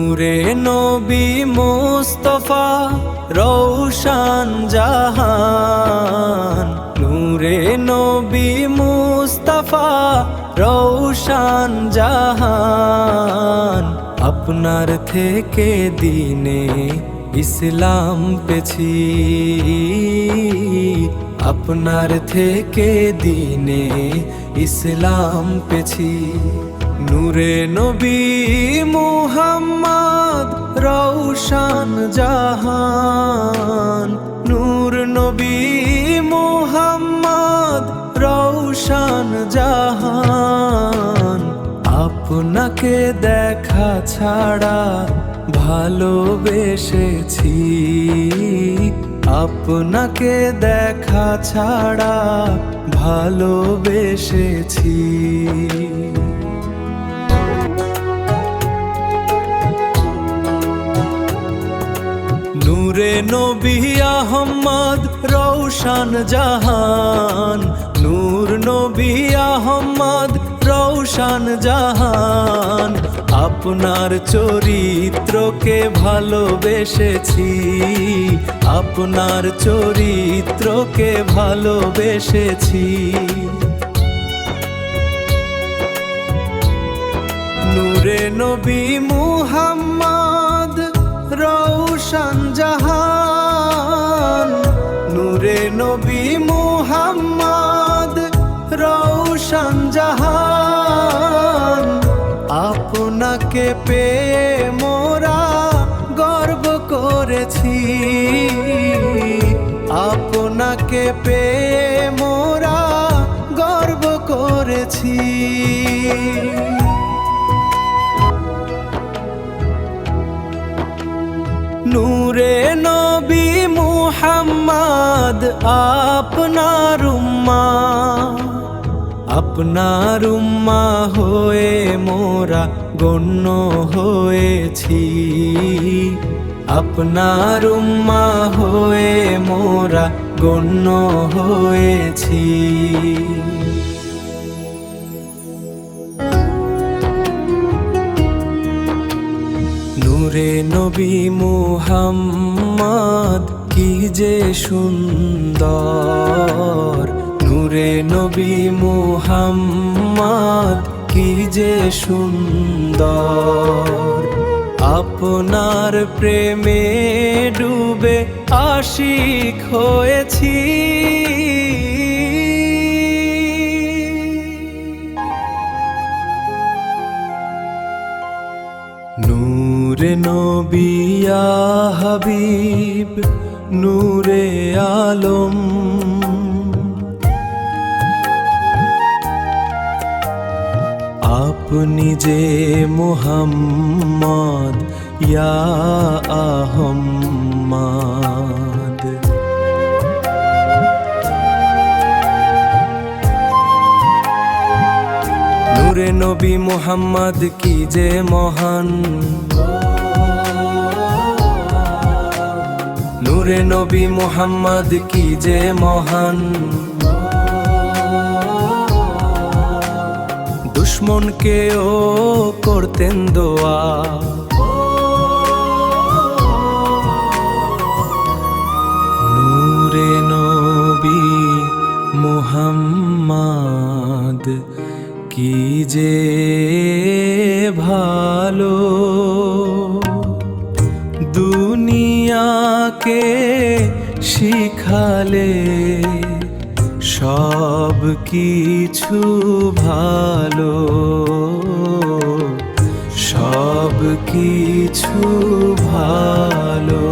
নূরে নবী মুস্তাফা রওশন জাহান, নূরে নবী মুস্তাফা রওশন জাহান। আপনার থেকে দিনে ইসলাম পেছি, আপনার থেকে দিনে ইসলাম পেছি। নূরে নবী মুহাম্মদ রওশন জাহান, নূর নবী মুহাম্মদ রওশন জাহান। আপনাকে দেখা ছাড়া ভালোবেসেছি, আপনাকে দেখা ছাড়া ভালোবেসেছি। নূরে নবী আহমদ রওশন জাহান, নূর নবী আহমদ রওশন জাহান। আপনার চরিত্রকে ভালোবেসেছি, আপনার চরিত্রকে ভালোবেসেছি। নূরে নবী মুহাম্মদ রওশন জাহান, নূরে নবী মুহাম্মদ রওশন জাহান। আপনাকে পেয়ে মোরা গর্ব করেছি, আপনাকে পেয়ে মোরা গর্ব করেছি। নূরে নবী মুহাম্মদ আপনার উম্মাহ, আপনার উম্মাহ হয়ে মোরা গণ্য হয়েছি, আপনার উম্মাহ হয়ে মোরা গণ্য হয়েছি। নূরে নবী মুহাম্মদ কি যে সুন্দর, নূরে নবী মুহাম্মদ কি যে সুন্দর। আপনার প্রেমে ডুবে আশিক হয়েছি, নূরে নবী ইয়া হাবিব নূরে আলম। আপনি যে মুহাম্মদ ইয়া আহম্মদ। নূরে নবী মুহাম্মদ কি যে মহান, নূরে নবী মুহাম্মদ কি যে মহান। দুশ্মনকেও করতেন দোয়া, নূরে নবী মুহাম্মদ কি যে ভালো। দুনিয়াকে শিখালে সব কিছু ভালো, সব কিছু ভালো।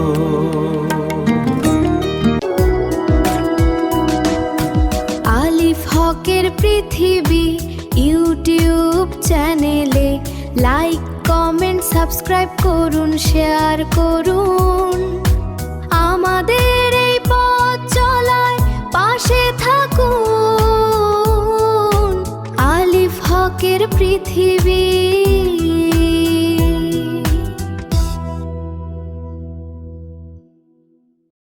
আলিফ হকের পৃথিবী ইউটিউব চ্যানেলে লাইক কমেন্ট সাবস্ক্রাইব করুন, শেয়ার করুন আমাদের